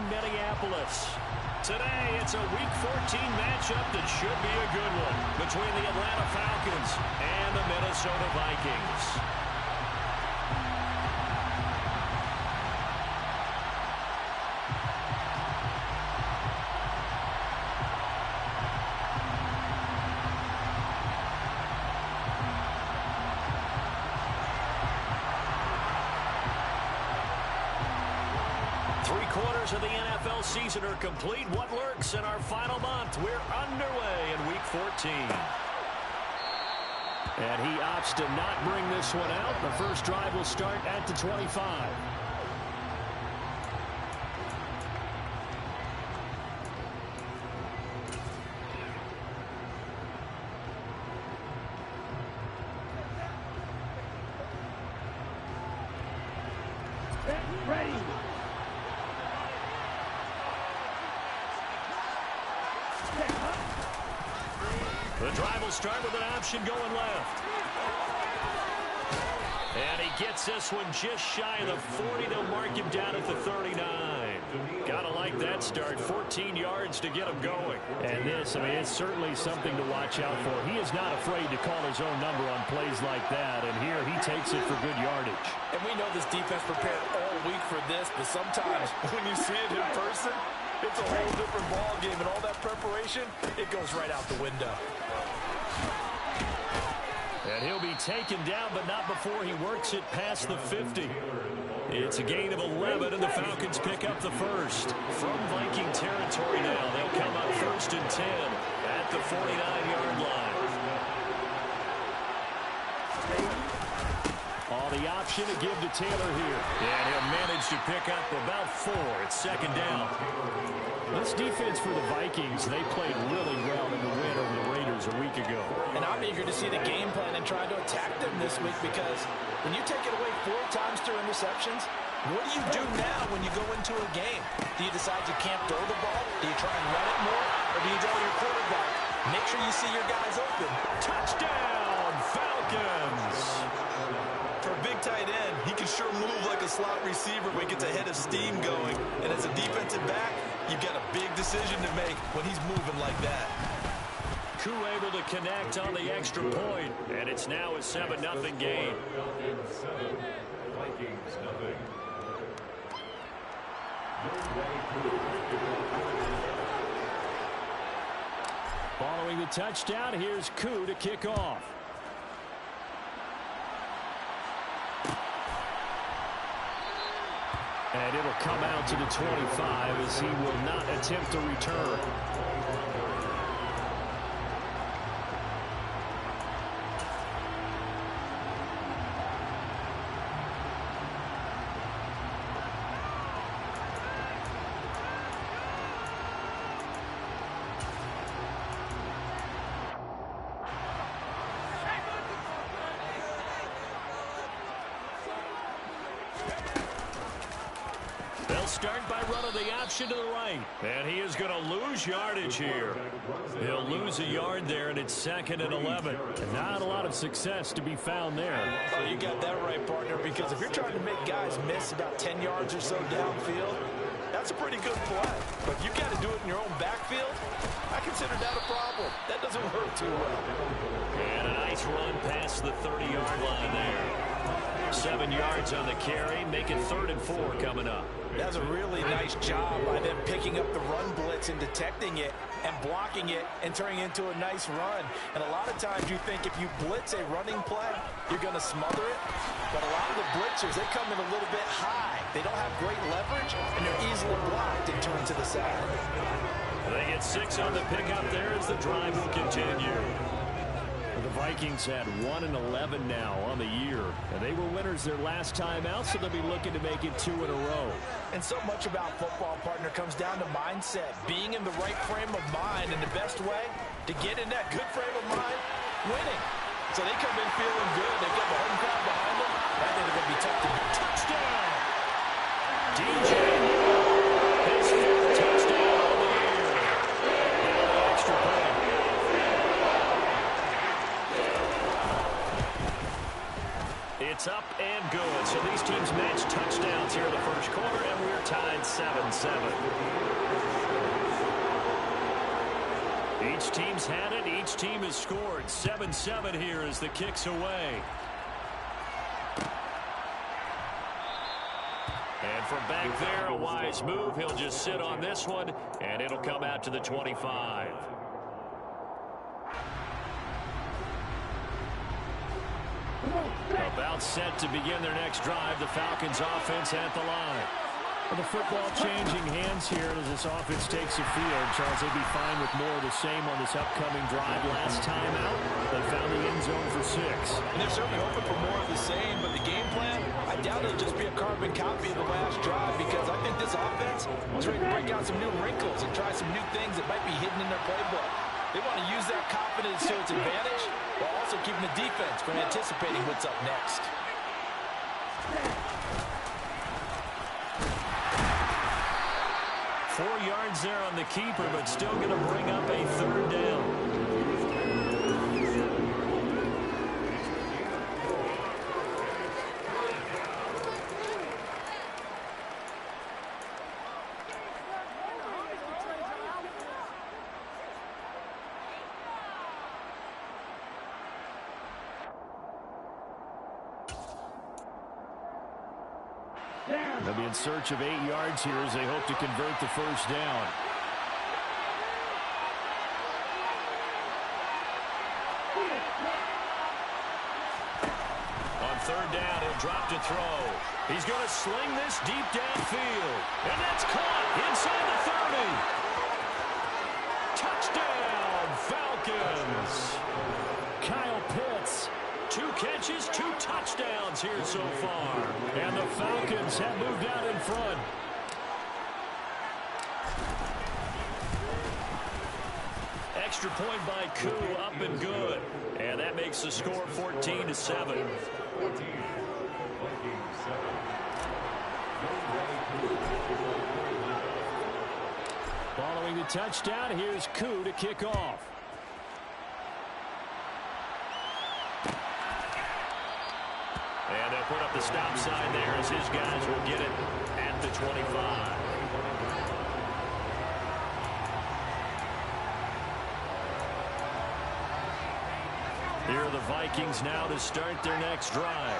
Minneapolis. Today, it's a Week 14 matchup that should be a good one between the Atlanta Falcons and the Minnesota Vikings. 3/4 of the NFL season are complete. What lurks in our final month? We're underway in Week 14. And he opts to not bring this one out. The first drive will start at the 25. Ready. The drive will start with an option going left. And he gets this one just shy of the 40. They'll mark him down at the 39. Gotta like that start. 14 yards to get him going. And this, it's certainly something to watch out for. He is not afraid to call his own number on plays like that. And here he takes it for good yardage. And we know this defense prepared all week for this, but sometimes when you see it in person, it's a whole different ball game, and all that preparation, it goes right out the window. And he'll be taken down, but not before he works it past the 50. It's a gain of 11, and the Falcons pick up the first. From Viking territory now, they'll come up 1st and 10 at the 49-yard line. The option to give to Taylor here. And he'll manage to pick up about 4. It's 2nd down. This defense for the Vikings, they played really well in the win over the Raiders a week ago. And I'm eager to see the game plan and try to attack them this week, because when you take it away 4 times through interceptions, what do you do now when you go into a game? Do you decide you can't throw the ball? Do you try and run it more? Or do you tell your quarterback, make sure you see your guys open? Touchdown, Falcons! For a big tight end, he can sure move like a slot receiver when he gets a head of steam going. And as a defensive back, you've got a big decision to make when he's moving like that. Koo able to connect on the extra point, and it's now a 7-0 game. Vikings nothing. Following the touchdown, here's Koo to kick off. And it'll come out to the 25 as he will not attempt to return. They'll start by running the option to the right. And he is going to lose yardage here. He'll lose a yard there, and it's 2nd and 11. And not a lot of success to be found there. Oh, you got that right, partner, because if you're trying to make guys miss about 10 yards or so downfield, that's a pretty good play. But if you've got to do it in your own backfield, I consider that a problem. That doesn't work too well. And a nice run past the 30-yard line there. 7 yards on the carry, make it 3rd and 4 coming up. That's a really nice job by them picking up the run blitz and detecting it and blocking it and turning it into a nice run. And a lot of times you think if you blitz a running play, you're going to smother it. But a lot of the blitzers, they come in a little bit high. They don't have great leverage, and they're easily blocked and turned to the side. They get 6 on the pickup there as the drive will continue. The Vikings had 1-11 now on the year, and they were winners their last time out, so they'll be looking to make it 2 in a row. And so much about football, partner, comes down to mindset, being in the right frame of mind, and the best way to get in that good frame of mind, winning. So they come in feeling good. They've got the home crowd behind them. I think they're going to be tough to beat. Touchdown! DJ his 5th touchdown of the year. And the extra point. It's up and good. So these teams match touchdowns here in the 1st quarter, and we're tied It's 7-7. Each team's had it. Each team has scored. 7-7 here as the kick's away. And from back there, a wise move. He'll just sit on this one, and it'll come out to the 25. About set to begin their next drive. The Falcons offense at the line. Well, the football changing hands here as this offense takes the field. Charles, they'd be fine with more of the same on this upcoming drive. Last time out, they found the end zone for 6. And they're certainly hoping for more of the same, but the game plan, I doubt it'll just be a carbon copy of the last drive, because I think this offense was ready to break out some new wrinkles and try some new things that might be hidden in their playbook. They want to use that confidence to its advantage while also keeping the defense from anticipating what's up next. 4 yards there on the keeper, but still going to bring up a 3rd down. They'll be in search of 8 yards here as they hope to convert the 1st down. On 3rd down, he'll drop to throw. He's going to sling this deep downfield. And that's caught inside the 30. Touchdown, Falcons. Kyle Pitts. 2 catches, 2 touchdowns here so far. And the Falcons have moved out in front. Extra point by Koo, up and good. And that makes the score 14-7. Following the touchdown, here's Koo to kick off. And they'll put up the stop sign there as his guys will get it at the 25. Here are the Vikings now to start their next drive.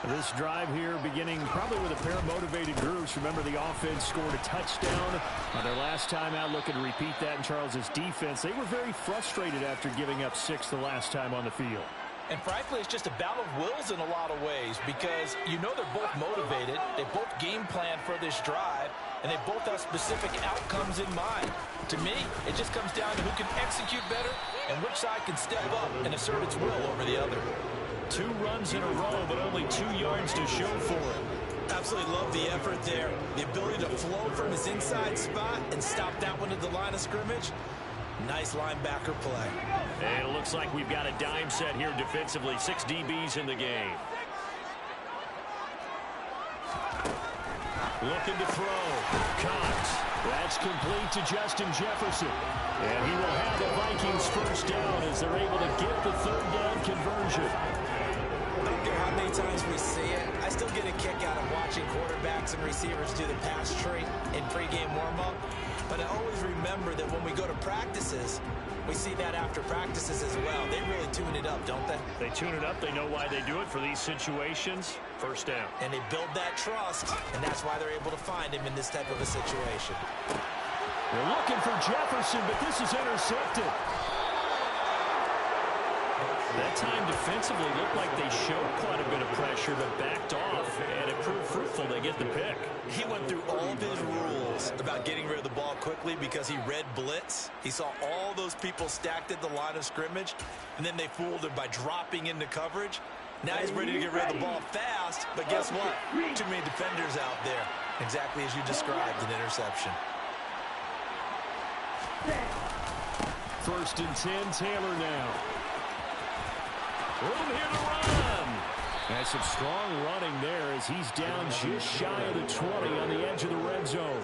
This drive here beginning probably with a pair of motivated groups. Remember, the offense scored a touchdown on their last time out. Looking to repeat that in Charles's defense. They were very frustrated after giving up 6 the last time on the field. And frankly, it's just a battle of wills in a lot of ways, because you know they're both motivated, they both game plan for this drive, and they both have specific outcomes in mind. To me, it just comes down to who can execute better and which side can step up and assert its will over the other. 2 runs in a row, but only 2 yards to show for it. Absolutely love the effort there. The ability to flow from his inside spot and stop that one at the line of scrimmage. Nice linebacker play. And it looks like we've got a dime set here defensively. 6 DBs in the game. Looking to throw. Cox. That's complete to Justin Jefferson. And he will have the Vikings 1st down as they're able to get the 3rd down conversion. I don't care how many times we see it, I still get a kick out of watching quarterbacks and receivers do the pass tree in pregame warm-up. But I always remember that when we go to practices, we see that after practices as well. They really tune it up, don't they? They tune it up. They know why they do it for these situations. 1st down. And they build that trust, and that's why they're able to find him in this type of a situation. They're looking for Jefferson, but this is intercepted. That time defensively looked like they showed quite a bit of pressure, but backed off, and it proved fruitful. They get the pick. He went through all of his rules about getting rid of the ball quickly because he read blitz. He saw all those people stacked at the line of scrimmage, and then they fooled him by dropping into coverage. Now he's ready to get rid of the ball fast, but guess what? Too many defenders out there. Exactly as you described, an interception. 1st and 10, Taylor now. Room here to run. That's some strong running there as he's down just shy of the 20 on the edge of the red zone.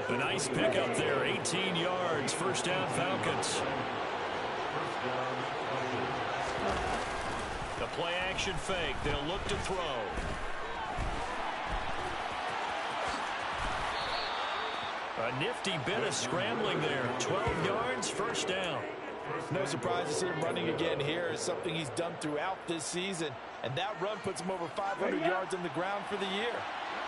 A nice pickup there, 18 yards. 1st down, Falcons. The play action fake. They'll look to throw. A nifty bit of scrambling there. 12 yards, first down. No surprise to see him running again here. It's something he's done throughout this season. And that run puts him over 500 yards on the ground for the year.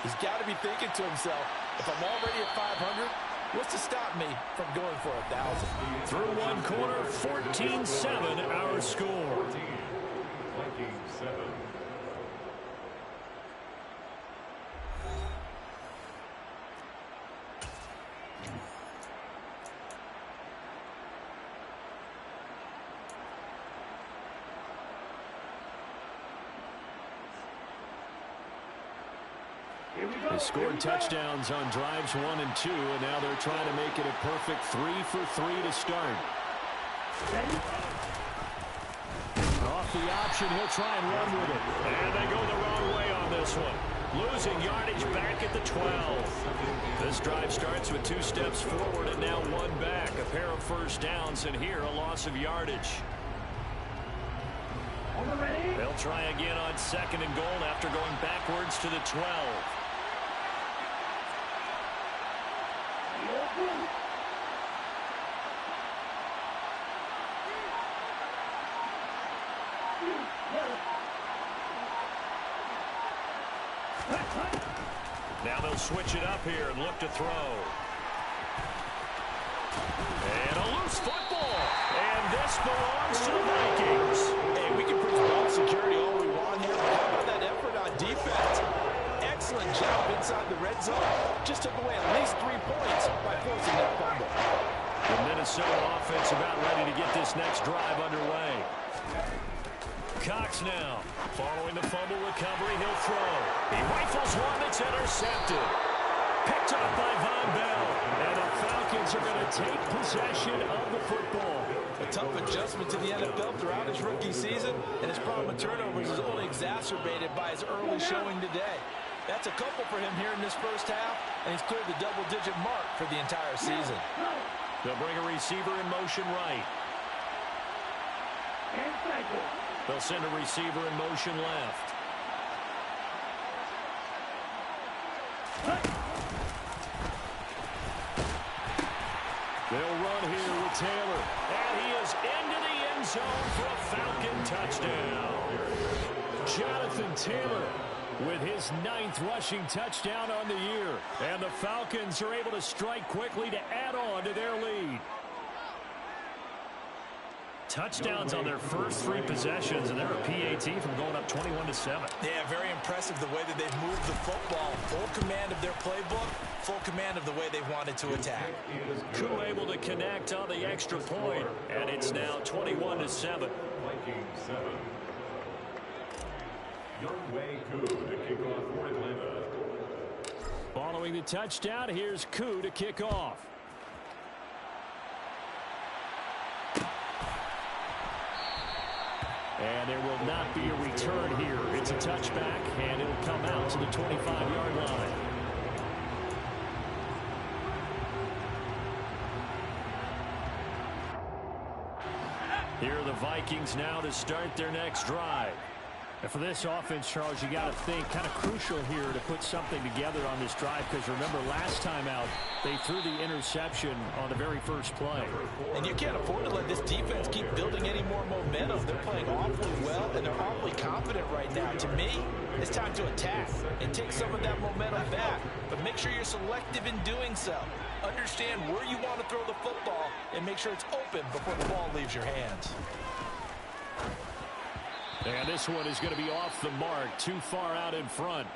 He's got to be thinking to himself, if I'm already at 500, what's to stop me from going for 1,000? Through one quarter, 14-7 our score. They scored touchdowns on drives 1 and 2, and now they're trying to make it a perfect 3 for 3 to start. Off the option, he'll try and run with it. And they go the wrong way on this one. Losing yardage back at the 12. This drive starts with 2 steps forward and now 1 back. A pair of first downs, and here a loss of yardage. They'll try again on 2nd and goal after going backwards to the 12. Now they'll switch it up here and look to throw. And a loose football. And this belongs to the Vikings. Hey, we can preach ball security all we want here, but how about that effort on defense? Excellent job inside the red zone. Just took away at least 3 points by forcing that fumble. The Minnesota offense about ready to get this next drive underway. Cox now. Following the fumble recovery, he'll throw. He rifles one that's intercepted. Picked up by Von Bell. And the Falcons are going to take possession of the football. A tough adjustment to the NFL throughout his rookie season, and his problem with turnovers is only exacerbated by his early showing today. That's a couple for him here in this first half, and he's cleared the double-digit mark for the entire season. They'll bring a receiver in motion right. They'll send a receiver in motion left. They'll run here with Taylor. And he is into the end zone for a Falcon touchdown. Jonathan Taylor with his 9th rushing touchdown on the year. And the Falcons are able to strike quickly to add on to their lead. Touchdowns on their first 3 possessions, and they're a PAT from going up 21-7. Yeah, very impressive the way that they've moved the football. Full command of their playbook, full command of the way they wanted to attack. Koo able to connect on the extra point, and it's now 21-7. Following the touchdown, here's Koo to kick off. And there will not be a return here. It's a touchback, and it'll come out to the 25-yard line. Here are the Vikings now to start their next drive. And for this offense, Charles, you got to think kind of crucial here to put something together on this drive, because remember last time out they threw the interception on the very first play. And you can't afford to let this defense keep building any more momentum. They're playing awfully well, and they're awfully confident right now. To me, it's time to attack and take some of that momentum back, but make sure you're selective in doing so. Understand where you want to throw the football and make sure it's open before the ball leaves your hands. And this one is going to be off the mark, too far out in front.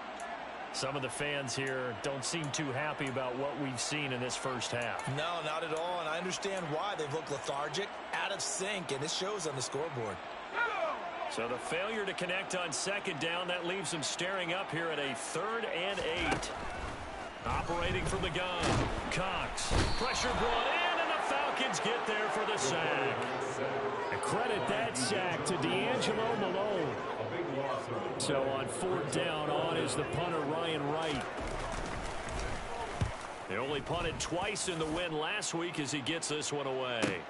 Some of the fans here don't seem too happy about what we've seen in this first half. No, not at all, and I understand why. They've looked lethargic, out of sync, and it shows on the scoreboard. So the failure to connect on 2nd down, that leaves them staring up here at a 3rd and 8. Operating from the gun, Cox. Pressure brought in, and the Falcons get there for the sack. And credit that sack to D'Angelo Malone. So on 4th down, on is the punter Ryan Wright. They only punted twice in the win last week as he gets this one away.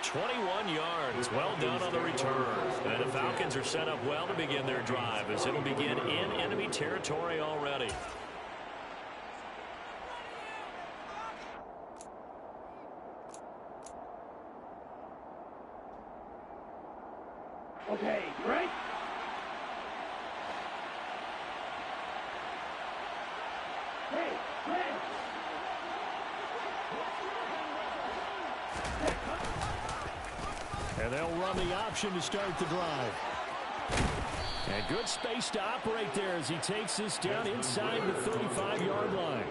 21 yards. Well done on the return. And the Falcons are set up well to begin their drive as it'll begin in enemy territory already. Okay, right? Hey, hey. And they'll run the option to start the drive. And good space to operate there as he takes this down inside the 35-yard line.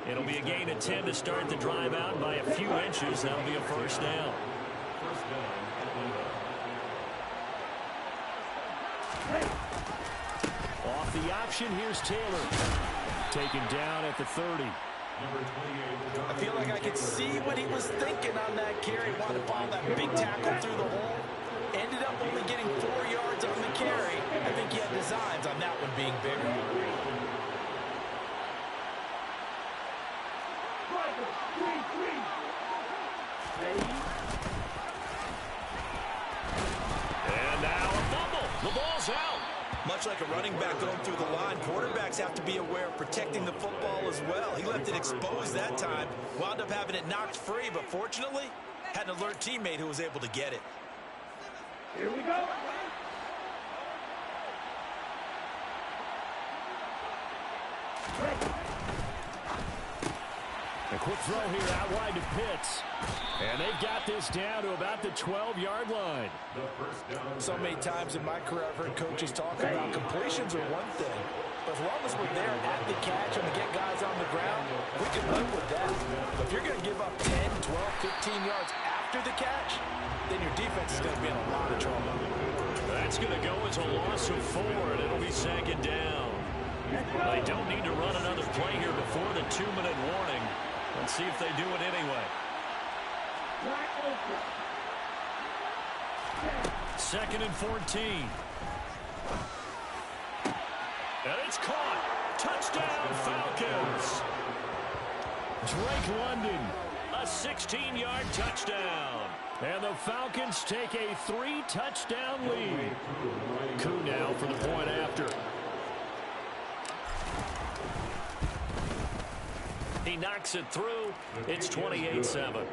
It'll be a gain of 10 to start the drive out by a few inches. That'll be a first down. Off the option, here's Taylor. Taken down at the 30. I feel like I could see what he was thinking on that carry. Wanted to follow that big tackle through the hole. Ended up only getting 4 yards on the carry. I think he had designs on that one being bigger. And now a fumble. The ball's out. Much like a running back going through the line, quarterbacks have to be aware of protecting the football as well. He left it exposed that time, wound up having it knocked free, but fortunately, had an alert teammate who was able to get it. Here we go. A quick throw here out wide to Pitts. And they've got this down to about the 12-yard line. So many times in my career I've heard coaches talk about completions are one thing. But as long as we're there at the catch and we get guys on the ground, we can live with that. But if you're going to give up 10, 12, 15 yards after the catch, then your defense is going to be in a lot of trouble. That's going to go as a loss of 4, and it'll be second down. They don't need to run another play here before the 2-minute warning. Let's see if they do it anyway. Second and 14. And it's caught. Touchdown, Falcons. Drake London, a 16-yard touchdown. And the Falcons take a 3-touchdown lead. Koo now for the point after. He knocks it through. It's 28-7.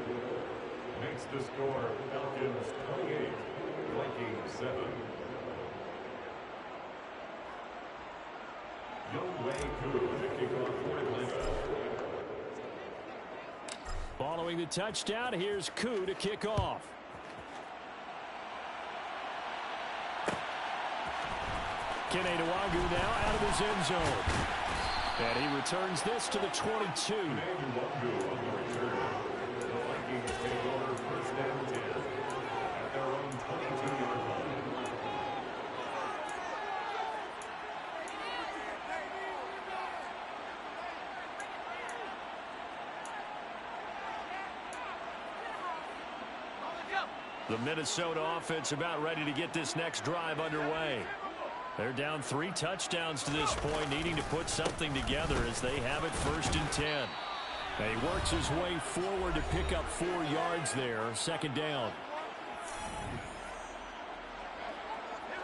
Makes the score Falcons 28, Vikings 7. Youngway Koo to kick off for Atlanta. Following the touchdown, here's Koo to kick off. Kene Nwagu now out of his end zone. And he returns this to the 22. Nwagu on the return. The Vikings take over first and 10 at their own 22-yard line. The Minnesota offense about ready to get this next drive underway. They're down 3 touchdowns to this point, needing to put something together as they have it first and 10. And he works his way forward to pick up 4 yards there, second down.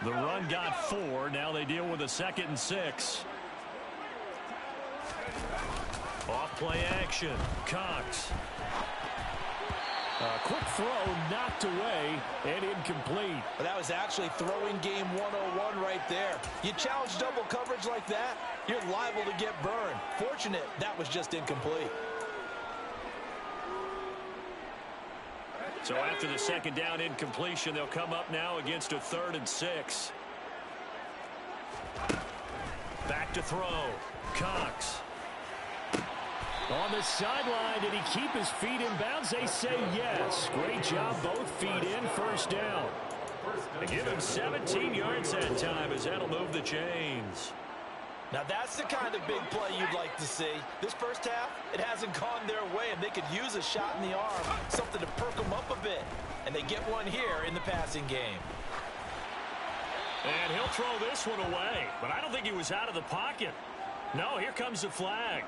The run got 4. Now they deal with a 2nd and 6. Off play action. Cox. A quick throw knocked away and incomplete. But that was actually throwing game 101 right there. You challenge double coverage like that, you're liable to get burned. Fortunate that was just incomplete. So after the second down incompletion, they'll come up now against a 3rd and 6. Back to throw. Cox. On the sideline, did he keep his feet in bounds? They say yes. Great job, both feet in, first down. They give him 17 yards that time as that'll move the chains. Now that's the kind of big play you'd like to see. This first half, it hasn't gone their way, and they could use a shot in the arm, something to perk them up a bit. And they get one here in the passing game. And he'll throw this one away, but I don't think he was out of the pocket. No, here comes the flag.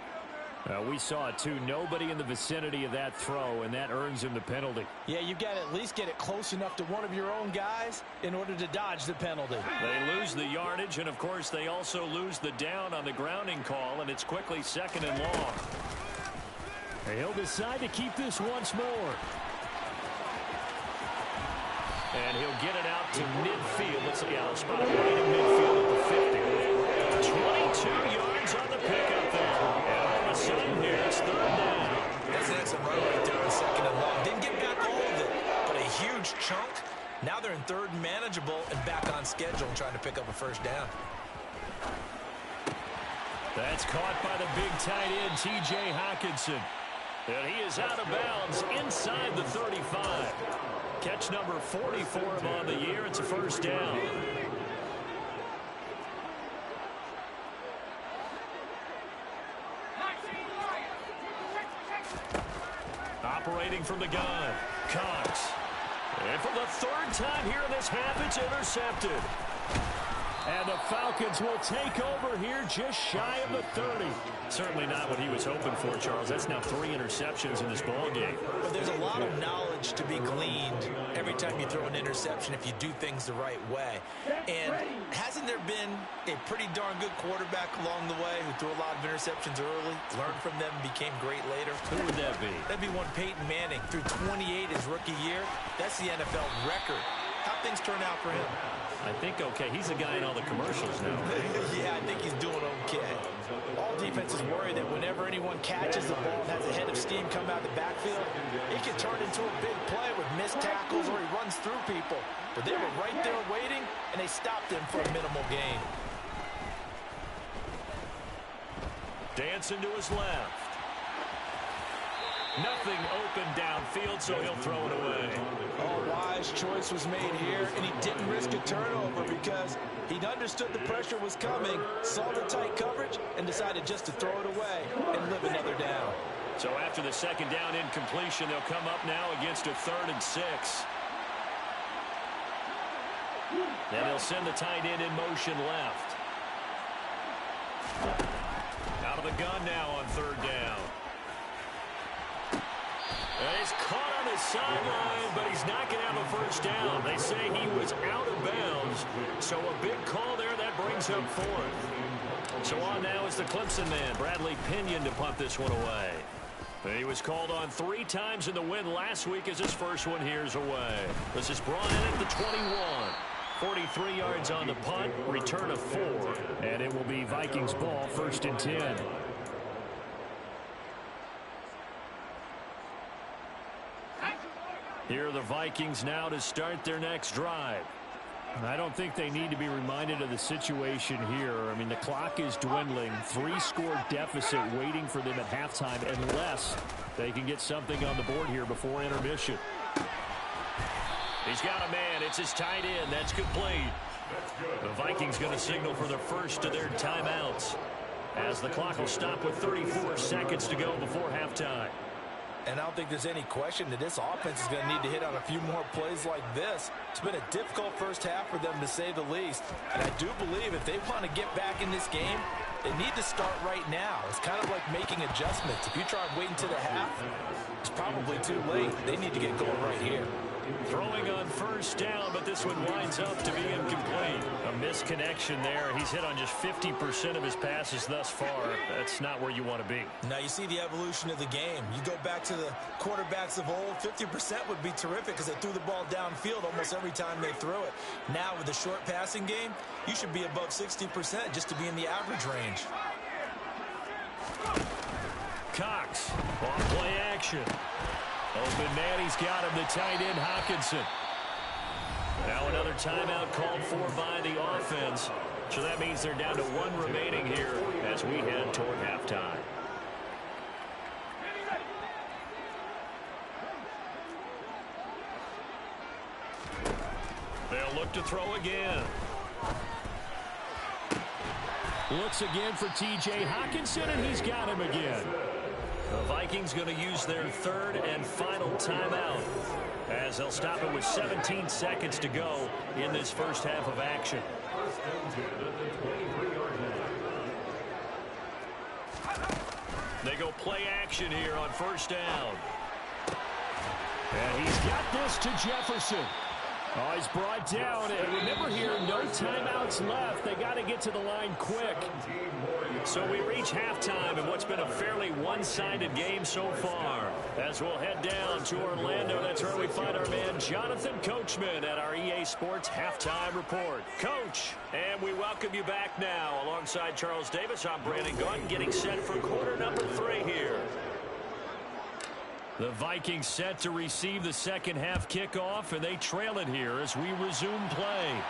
We saw it, too. Nobody in the vicinity of that throw, and that earns him the penalty. Yeah, you've got to at least get it close enough to one of your own guys in order to dodge the penalty. They lose the yardage, and, of course, they also lose the down on the grounding call, and it's quickly 2nd and long. He'll decide to keep this once more. And he'll get it out to midfield. Let's see, I'll spot it right in midfield at the 50. 22 yards on the pickup there. And all of a sudden here, it's 3rd down. That's an excellent run right there on 2nd and long. Didn't get back all of it, but a huge chunk. Now they're in 3rd and manageable and back on schedule trying to pick up a 1st down. That's caught by the big tight end, T.J. Hockenson. And he is out of bounds inside the 35. Catch number 40 for him on the year. It's a 1st down. Operating from the gun, Cox. And for the 3rd time here in this half, it's intercepted. And the Falcons will take over here just shy of the 30. Certainly not what he was hoping for, Charles. That's now 3 interceptions in this ballgame. But there's a lot of knowledge to be gleaned every time you throw an interception if you do things the right way. And hasn't there been a pretty darn good quarterback along the way who threw a lot of interceptions early, learned from them, and became great later? Who would that be? That'd be one Peyton Manning. Threw 28 his rookie year. That's the NFL record. How'd things turn out for him? I think okay. He's the guy in all the commercials now. Yeah, I think he's doing okay. All defenses worry that whenever anyone catches the ball and has a head of steam come out of the backfield, it can turn into a big play with missed tackles or he runs through people. But they were right there waiting, and they stopped him for a minimal gain. Dancing to his left. Nothing open downfield, so he'll throw it away. A wise choice was made here, and he didn't risk a turnover because he understood the pressure was coming, saw the tight coverage, and decided just to throw it away and live another down. So after the 2nd down incompletion, they'll come up now against a 3rd and 6. And he'll send the tight end in motion left. Out of the gun now on 3rd down. And he's caught on his sideline, but he's not going to have a 1st down. They say he was out of bounds. So a big call there that brings up 4th. So on now is the Clemson man, Bradley Pinion, to punt this one away. He was called on 3 times in the win last week as his first one here's away. This is brought in at the 21. 43 yards on the punt, return of 4. And it will be Vikings ball, 1st and 10. Here are the Vikings now to start their next drive. I don't think they need to be reminded of the situation here. I mean, the clock is dwindling. 3-score deficit waiting for them at halftime unless they can get something on the board here before intermission. He's got a man. It's his tight end. That's complete. The Vikings going to signal for the first of their timeouts as the clock will stop with 34 seconds to go before halftime. And I don't think there's any question that this offense is going to need to hit on a few more plays like this. It's been a difficult first half for them, to say the least. And I do believe if they want to get back in this game, they need to start right now. It's kind of like making adjustments. If you try waiting to the half, it's probably too late. They need to get going right here. Throwing on 1st down, but this one winds up to be incomplete. A misconnection there. He's hit on just 50% of his passes thus far. That's not where you want to be. Now you see the evolution of the game. You go back to the quarterbacks of old, 50% would be terrific because they threw the ball downfield almost every time they threw it. Now with the short passing game, you should be above 60% just to be in the average range. Cox, on play action. Open man, he's got him, the tight end, Hockenson. Now another timeout called for by the offense. So that means they're down to 1 remaining here as we head toward halftime. They'll look to throw again. Looks again for T.J. Hockenson, and he's got him again. The Vikings going to use their 3rd and final timeout as they'll stop it with 17 seconds to go in this first half of action. They go play action here on first down. And he's got this to Jefferson. Oh, he's brought down. And remember here, no timeouts left. They got to get to the line quick. So we reach halftime in what's been a fairly one-sided game so far. As we'll head down to Orlando, that's where we find our man Jonathan Coachman at our EA Sports Halftime Report. Coach, and we welcome you back now. Alongside Charles Davis, I'm Brandon Gunn, getting set for quarter number 3 here. The Vikings set to receive the second half kickoff, and they trail it here as we resume play.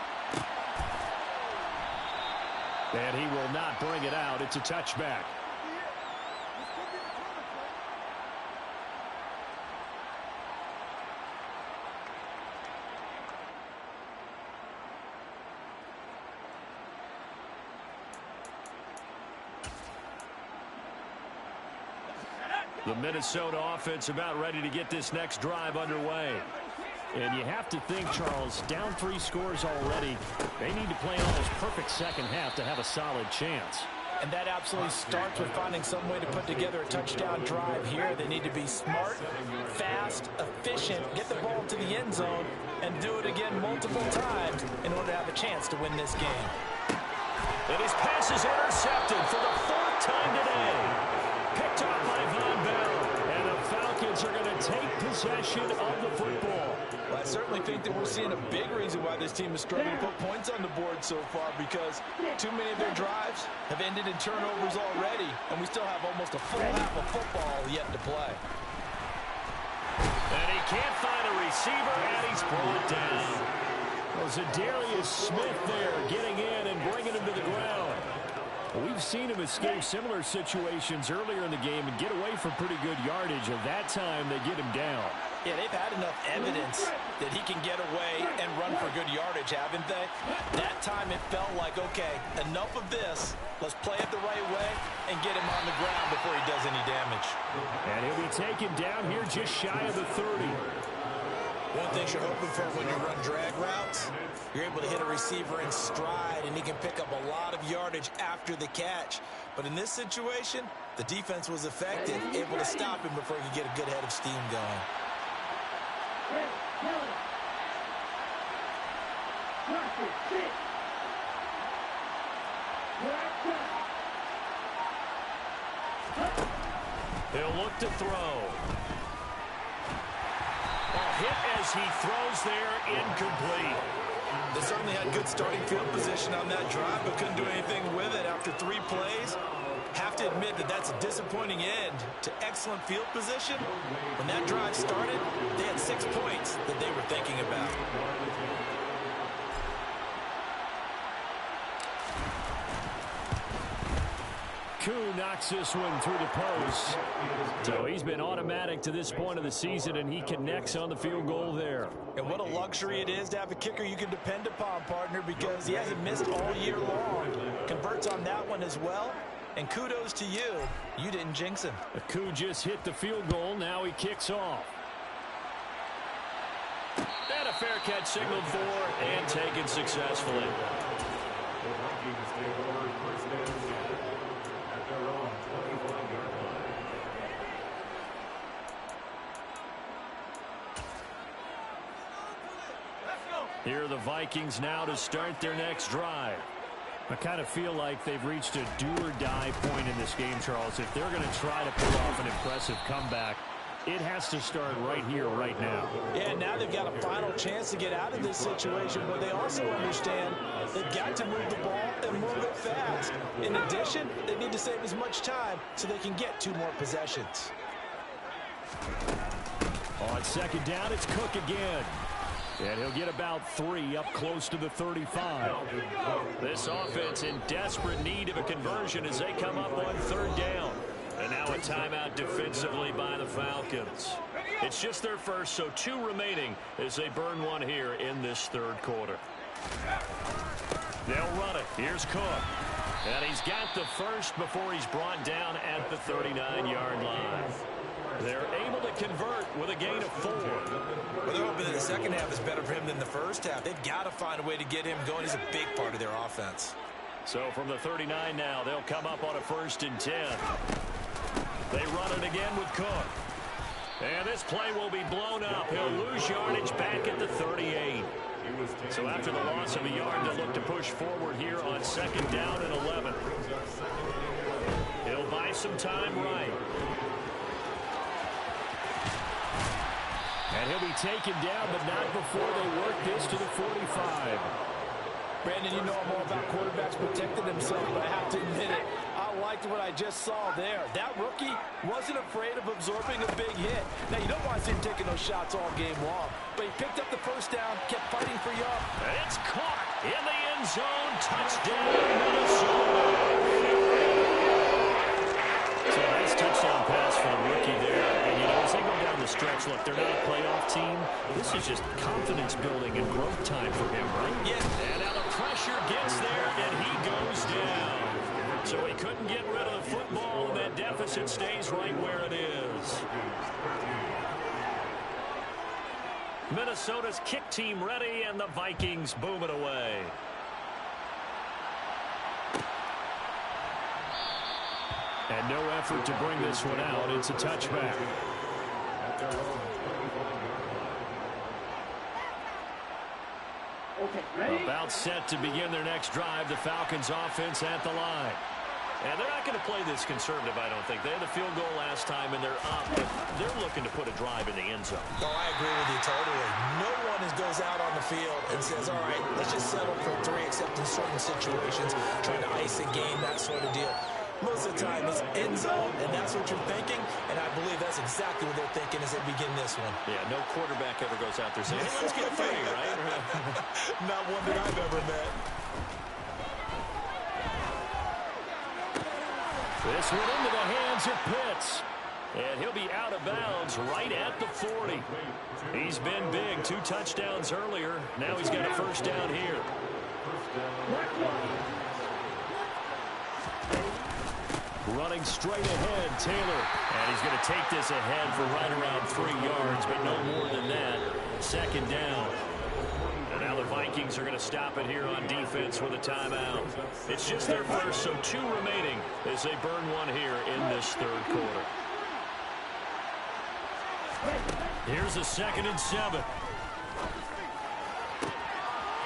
And he will not bring it out. It's a touchback. The Minnesota offense about ready to get this next drive underway. And you have to think, Charles, down 3 scores already. They need to play an almost perfect second half to have a solid chance. And that absolutely starts with finding some way to put together a touchdown drive here. They need to be smart, fast, efficient, get the ball to the end zone, and do it again multiple times in order to have a chance to win this game. And his pass is intercepted for the 4th time today. Picked up by Von Bell. And the Falcons are going to take possession of the football. Well, I certainly think that we're seeing a big reason why this team is struggling to put points on the board so far, because too many of their drives have ended in turnovers already, and we still have almost a full half of football yet to play. And he can't find a receiver, and he's brought down. Well, Zadarius Smith there getting in and bringing him to the ground. We've seen him escape similar situations earlier in the game and get away from pretty good yardage, and that time they get him down. Yeah, they've had enough evidence that he can get away and run for good yardage, haven't they? That time it felt like, okay, enough of this. Let's play it the right way and get him on the ground before he does any damage. And he'll be taken down here just shy of the 30. One thing you're hoping for when you run drag routes, you're able to hit a receiver in stride, and he can pick up a lot of yardage after the catch. But in this situation, the defense was effective, able to stop him before he could get a good head of steam going. He'll look to throw. Hit as he throws there, incomplete. They certainly had good starting field position on that drive, but couldn't do anything with it after 3 plays. Have to admit that that's a disappointing end to excellent field position. When that drive started, they had 6 points that they were thinking about. Koo knocks this one through the post. So he's been automatic to this point of the season, and he connects on the field goal there. And what a luxury it is to have a kicker you can depend upon, partner, because he hasn't missed all year long. Converts on that one as well. And kudos to you. You didn't jinx him. Koo just hit the field goal. Now he kicks off. And a fair catch signaled for and taken successfully. The Vikings take over first and 10 at their own 25-yard line. Here are the Vikings now to start their next drive. I kind of feel like they've reached a do-or-die point in this game, Charles. If they're going to try to pull off an impressive comeback, it has to start right here, right now. Yeah, now they've got a final chance to get out of this situation, but they also understand they've got to move the ball and move it fast. In addition, they need to save as much time so they can get 2 more possessions. On second down, it's Cook again. And he'll get about 3 up close to the 35. This offense in desperate need of a conversion as they come up on 3rd down. And now a timeout defensively by the Falcons. It's just their first, so 2 remaining as they burn one here in this 3rd quarter. They'll run it. Here's Cook. And he's got the first before he's brought down at the 39-yard line. They're able to convert with a gain of 4. Well, they're hoping that the second half is better for him than the first half. They've got to find a way to get him going. He's a big part of their offense. So from the 39 now, they'll come up on a 1st and 10. They run it again with Cook. And this play will be blown up. He'll lose yardage back at the 38. So after the loss of a yard, they'll look to push forward here on 2nd down and 11. He'll buy some time right. And he'll be taken down, but not before they work this to the 45. Brandon, you know I'm all about quarterbacks protecting themselves, but I have to admit it. I liked what I just saw there. That rookie wasn't afraid of absorbing a big hit. Now, you don't want to see him taking those shots all game long, but he picked up the first down, kept fighting for yards. It's caught in the end zone. Touchdown, Minnesota. So nice touchdown pass for the rookie there. And, you know, as they go down the stretch, look, they're not a playoff team. This is just confidence building and growth time for him, right? Yeah. And now the pressure gets there, and he goes down. So he couldn't get rid of the football, and that deficit stays right where it is. Minnesota's kick team ready, and the Vikings boom it away. And no effort to bring this one out. It's a touchback. Okay, ready? About set to begin their next drive. The Falcons offense at the line. And they're not going to play this conservative, I don't think. They had the field goal last time, and they're up. But they're looking to put a drive in the end zone. Oh, I agree with you totally. No one goes out on the field and says, all right, let's just settle for 3, except in certain situations, trying to ice a game, that sort of deal. Most of the time, it's end zone, and that's what you're thinking. And I believe that's exactly what they're thinking as they begin this one. Yeah, no quarterback ever goes out there saying, hey, let's get free, right? Not one that I've ever met. This one into the hands of Pitts. And he'll be out of bounds right at the 40. He's been big. 2 touchdowns earlier. Now he's got a first down here. Running straight ahead, Taylor. And he's going to take this ahead for right around 3 yards, but no more than that. 2nd down. And now the Vikings are going to stop it here on defense with a timeout. It's just their first, so 2 remaining as they burn one here in this 3rd quarter. Here's a 2nd and 7.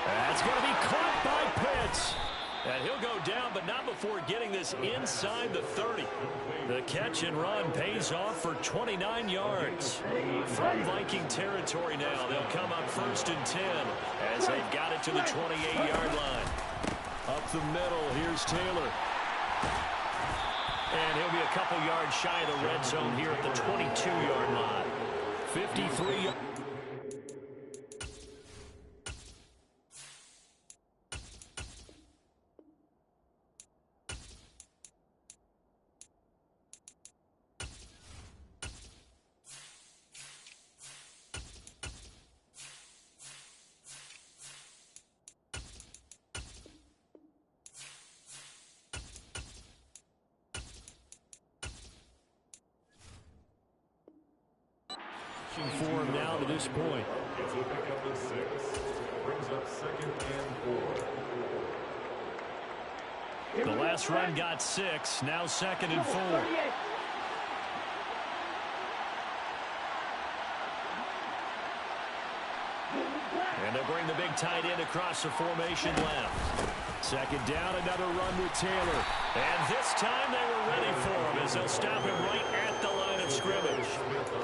That's going to be caught by Pitts. And he'll go down, but not before getting this inside the 30. The catch and run pays off for 29 yards. From Viking territory now, they'll come up 1st and 10 as they've got it to the 28-yard line. Up the middle, here's Taylor. And he'll be a couple yards shy of the red zone here at the 22-yard line. 53 yards. For him now to this point. It's a pickup of 6. Brings up 2nd and 4. The last run got 6. Now 2nd and 4. And they'll bring the big tight end across the formation left. 2nd down, another run with Taylor. And this time they were ready for him as they'll stop him right at the line of scrimmage.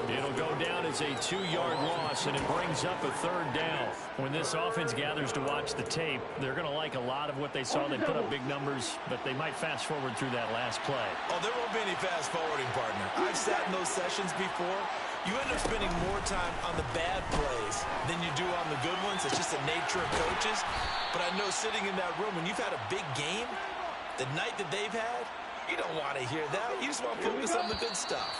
It'll go down as a 2-yard loss, and it brings up a 3rd down. When this offense gathers to watch the tape, they're going to like a lot of what they saw. They put up big numbers, but they might fast forward through that last play. Oh, there won't be any fast forwarding, partner. I've sat in those sessions before. You end up spending more time on the bad plays than you do on the good ones. It's just the nature of coaches. But I know sitting in that room, when you've had a big game, the night that they've had, you don't want to hear that. You just want to focus on the good stuff.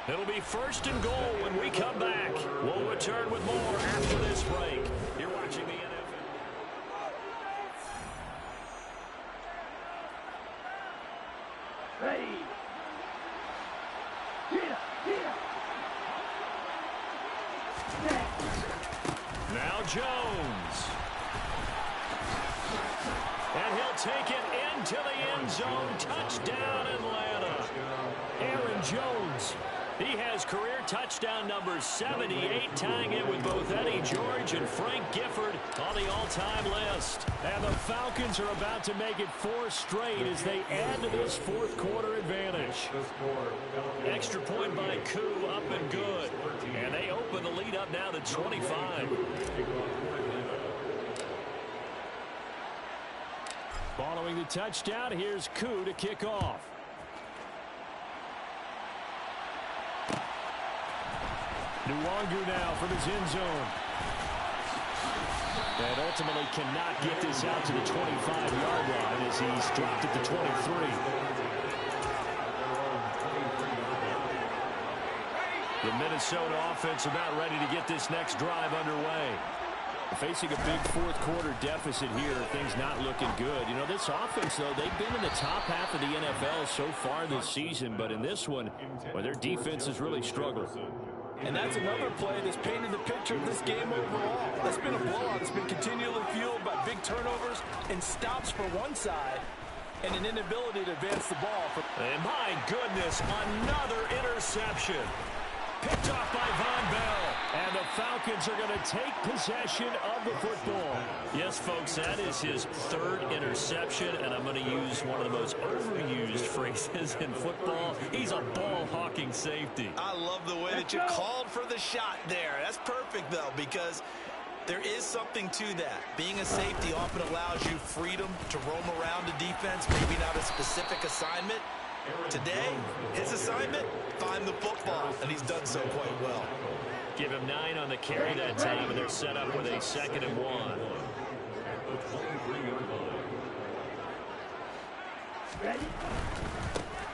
It'll be 1st and goal when we come back. We'll return with more after this break. You're watching the NFL. Ready. Now Jones. And he'll take it into the end zone. Touchdown, Atlanta. Aaron Jones. He has career touchdown number 78, tying it with both Eddie George and Frank Gifford on the all-time list. And the Falcons are about to make it 4 straight as they add to this fourth quarter advantage. Extra point by Koo, up and good. And they open the lead up now to 25. Following the touchdown, here's Koo to kick off. Nwangu now from his end zone. And ultimately cannot get this out to the 25-yard line as he's dropped at the 23. The Minnesota offense about ready to get this next drive underway. Facing a big fourth quarter deficit here, things not looking good. You know, this offense, though, they've been in the top half of the NFL so far this season, but in this one, well, their defense has really struggled. And that's another play that's painted the picture of this game overall. That's been a blowout. It's been continually fueled by big turnovers and stops for one side and an inability to advance the ball. And my goodness, another interception. Picked off by Von Bell. And the Falcons are going to take possession of the football. Yes, folks, that is his 3rd interception, and I'm going to use one of the most overused phrases in football. He's a ball-hawking safety. I love the way that you called for the shot there. That's perfect, though, because there is something to that. Being a safety often allows you freedom to roam around the defense, maybe not a specific assignment. Today, his assignment, find the football, and he's done so quite well. Give him 9 on the carry that time, and they're set up with a 2nd and 1.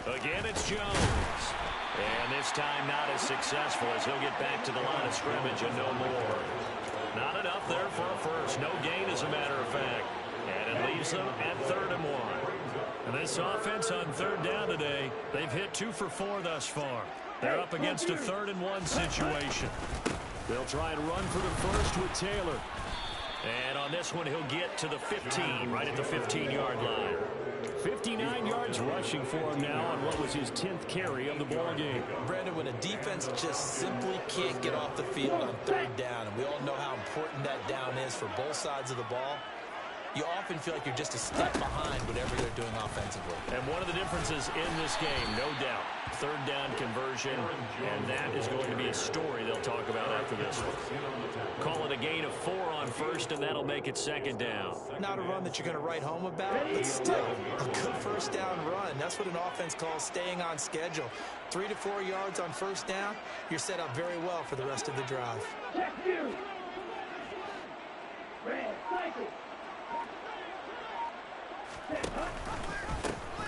Again, it's Jones. And this time not as successful as he'll get back to the line of scrimmage and no more. Not enough there for a first. No gain, as a matter of fact. And it leaves them at 3rd and 1. And this offense on 3rd down today, they've hit 2 for 4 thus far. They're up against a 3rd and 1 situation. They'll try and run for the first with Taylor. And on this one, he'll get to the 15, right at the 15-yard line. 59 yards rushing for him now on what was his 10th carry of the ball game. Brandon, when a defense just simply can't get off the field on 3rd down, and we all know how important that down is for both sides of the ball, you often feel like you're just a step behind whatever they're doing offensively. And one of the differences in this game, no doubt, 3rd down conversion, and that is going to be a story they'll talk about after this one. Call it a gain of 4 on 1st, and that'll make it 2nd down. Not a run that you're going to write home about, but still a good 1st down run. That's what an offense calls staying on schedule. 3 to 4 yards on 1st down, you're set up very well for the rest of the drive. Check you. Red, cycle.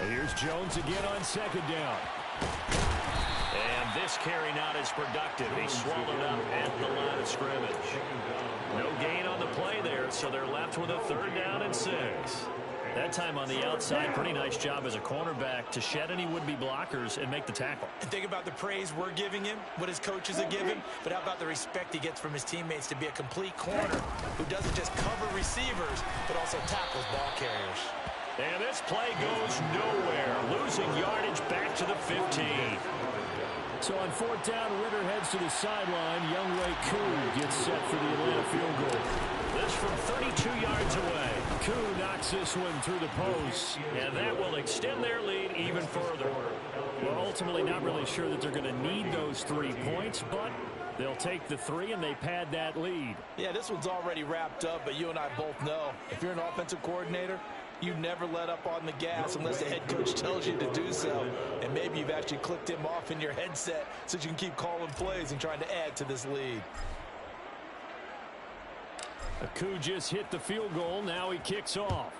And here's Jones again on 2nd down. And this carry not as productive. He swallowed up at the line of scrimmage. No gain on the play there, so they're left with a 3rd down and 6. That time on the outside, pretty nice job as a cornerback to shed any would-be blockers and make the tackle. And think about the praise we're giving him, what his coaches are giving, but how about the respect he gets from his teammates to be a complete corner who doesn't just cover receivers, but also tackles ball carriers. And this play goes nowhere. Losing yardage back to the 15. So on 4th down, Ritter heads to the sideline. Younghoe Koo gets set for the Atlanta field goal. This from 32 yards away. Koo knocks this one through the post, and that will extend their lead even further. We're ultimately not really sure that they're going to need those 3 points, but they'll take the 3 and they pad that lead. Yeah, this one's already wrapped up, but you and I both know if you're an offensive coordinator, you never let up on the gas unless the head coach tells you to do so. And maybe you've actually clicked him off in your headset so you can keep calling plays and trying to add to this lead. Koo just hit the field goal. Now he kicks off.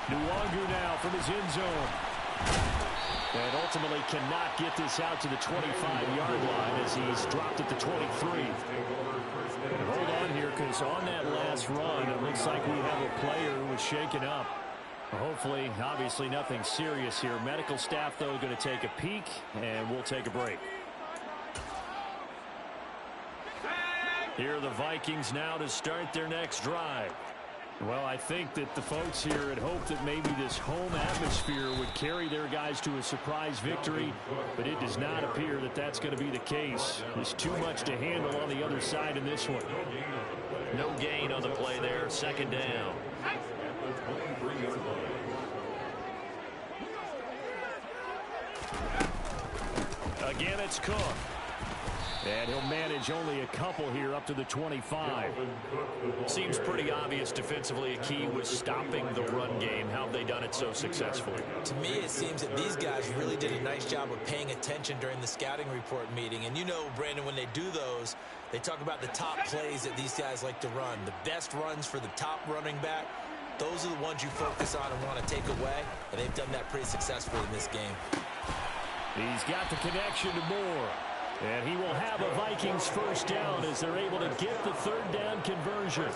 Nwangu now from his end zone. And ultimately cannot get this out to the 25-yard line as he's dropped at the 23. And hold on here, because on that last run, it looks like we have a player who was shaken up. Hopefully, obviously nothing serious here. Medical staff, though, going to take a peek, and we'll take a break. Here are the Vikings now to start their next drive. Well, I think that the folks here had hoped that maybe this home atmosphere would carry their guys to a surprise victory, but it does not appear that that's going to be the case. There's too much to handle on the other side in this one. No gain on the play there. Second down. Again, it's Cook. And he'll manage only a couple here up to the 25. Seems pretty obvious defensively a key was stopping the run game. How have they done it so successfully? To me, it seems that these guys really did a nice job of paying attention during the scouting report meeting. And you know, Brandon, when they do those, they talk about the top plays that these guys like to run. The best runs for the top running back. Those are the ones you focus on and want to take away. And they've done that pretty successfully in this game. He's got the connection to Moore. And he will have a Vikings first down as they're able to get the third down conversion.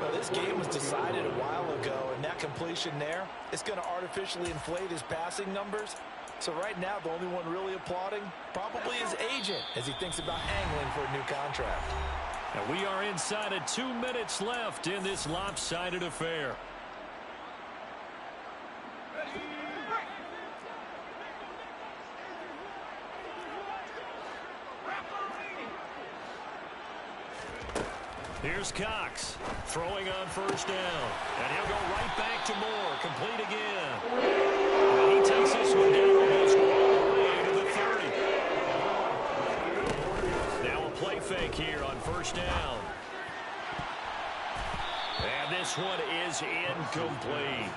Well, this game was decided a while ago, and that completion there is going to artificially inflate his passing numbers. So right now, the only one really applauding probably his agent as he thinks about angling for a new contract. And we are inside of 2 minutes left in this lopsided affair. Here's Cox throwing on first down. And he'll go right back to Moore. Complete again. And he takes this one down almost all the way to the 30. Now a play fake here on first down. And this one is incomplete.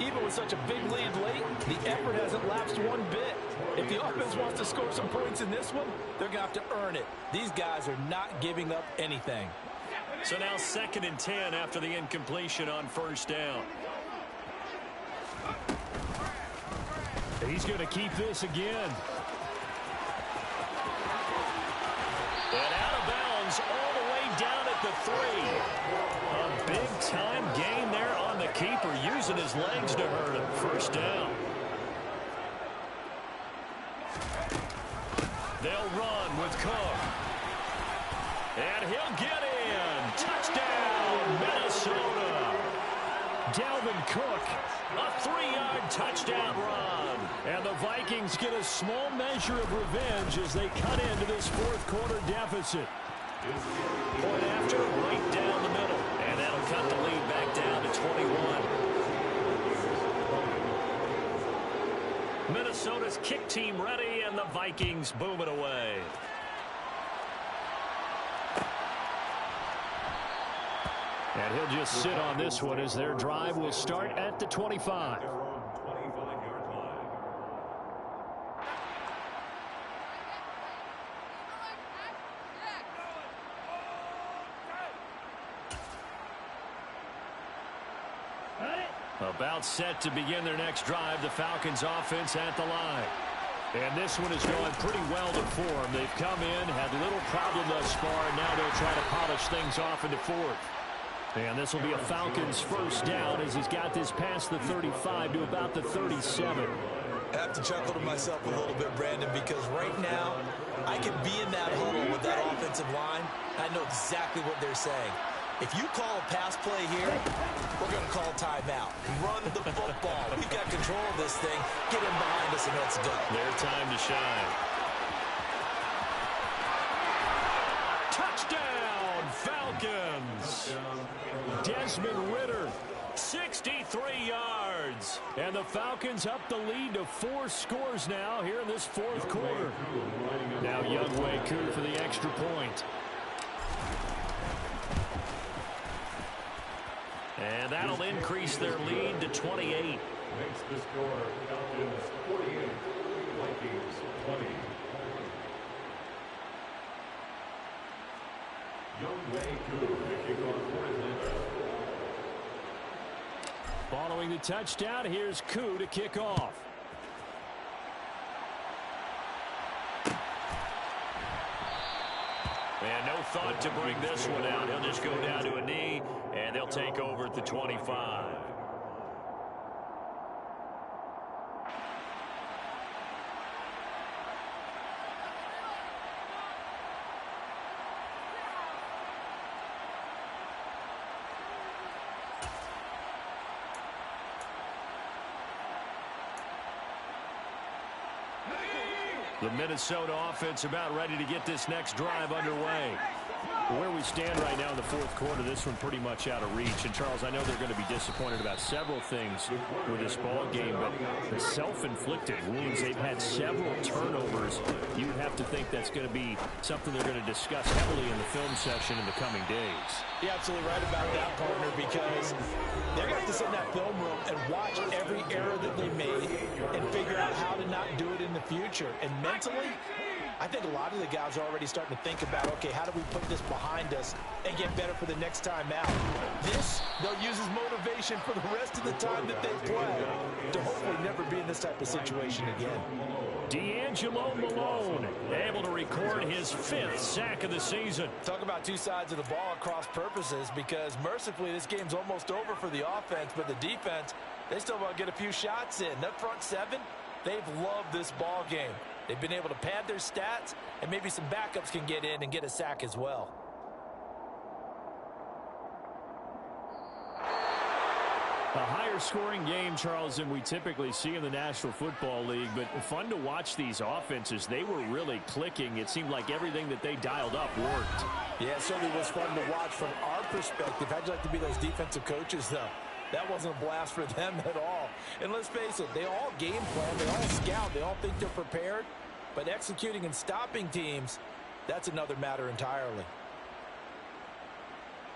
Even with such a big lead late, the effort hasn't lapsed one bit. If the offense wants to score some points in this one, they're going to have to earn it. These guys are not giving up anything. So now 2nd and 10 after the incompletion on first down. He's going to keep this again. And out of bounds all the way down at the 3. A big-time gain there on the keeper, using his legs to hurt him. First down. They'll run with Cook. And he'll get in. Touchdown, Minnesota. Dalvin Cook, a 3-yard touchdown run. And the Vikings get a small measure of revenge as they cut into this fourth-quarter deficit. Point after, right down the middle. And that'll cut the lead back down to 21. Minnesota's kick team ready, and the Vikings boom it away. And he'll just sit on this one as their drive will start at the 25. About set to begin their next drive, the Falcons offense at the line. And this one is going pretty well to form. They've come in, had little problem thus far, and now they'll try to polish things off into fourth. And this will be a Falcons first down as he's got this past the 35 to about the 37. I have to chuckle to myself a little bit, Brandon, because right now I could be in that huddle with that offensive line. I know exactly what they're saying. If you call a pass play here, we're going to call timeout. Run the football. We've got control of this thing. Get him behind us and let's go. Their time to shine. Touchdown, Falcons. Desmond Ridder, 63 yards. And the Falcons up the lead to 4 scores now here in this fourth quarter. Now Younghoe Koo for the extra point. And that'll increase their lead to 28. Makes the score Falcons 48, Vikings 20. Younghoe Koo kicking off for Atlanta. Following the touchdown, here's Koo to kick off. And no thought to bring this one out. He'll just go down to a knee, and they'll take over at the 25. The Minnesota offense about ready to get this next drive underway. Where we stand right now in the fourth quarter, this one pretty much out of reach. And, Charles, I know they're going to be disappointed about several things with this ball game, but the self-inflicted wounds, they've had several turnovers. You have to think that's going to be something they're going to discuss heavily in the film session in the coming days. You're absolutely right about that, partner, because they're going to have to sit in that film room and watch every error that they made and figure out how to not do it in the future. And mentally, I think a lot of the guys are already starting to think about, okay, how do we put this behind us and get better for the next time out? This, they'll use as motivation for the rest of the time that they play to hopefully never be in this type of situation again. D'Angelo Malone able to record his 5th sack of the season. Talk about two sides of the ball at cross purposes, because mercifully this game's almost over for the offense, but the defense, they still want to get a few shots in. That front seven, they've loved this ball game. They've been able to pad their stats, and maybe some backups can get in and get a sack as well. A higher scoring game, Charles, than we typically see in the National Football League, but fun to watch these offenses. They were really clicking. It seemed like everything that they dialed up worked. Yeah, it certainly was fun to watch from our perspective. How'd you like to be those defensive coaches, though? That wasn't a blast for them at all. And let's face it, they all game plan, they all scout, they all think they're prepared. But executing and stopping teams, that's another matter entirely.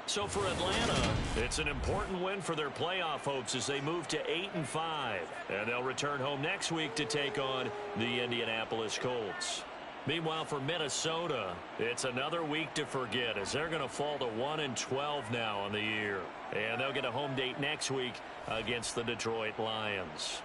So for Atlanta, it's an important win for their playoff hopes as they move to 8-5. And they'll return home next week to take on the Indianapolis Colts. Meanwhile, for Minnesota, it's another week to forget as they're going to fall to 1-12 now on the year. And they'll get a home date next week against the Detroit Lions.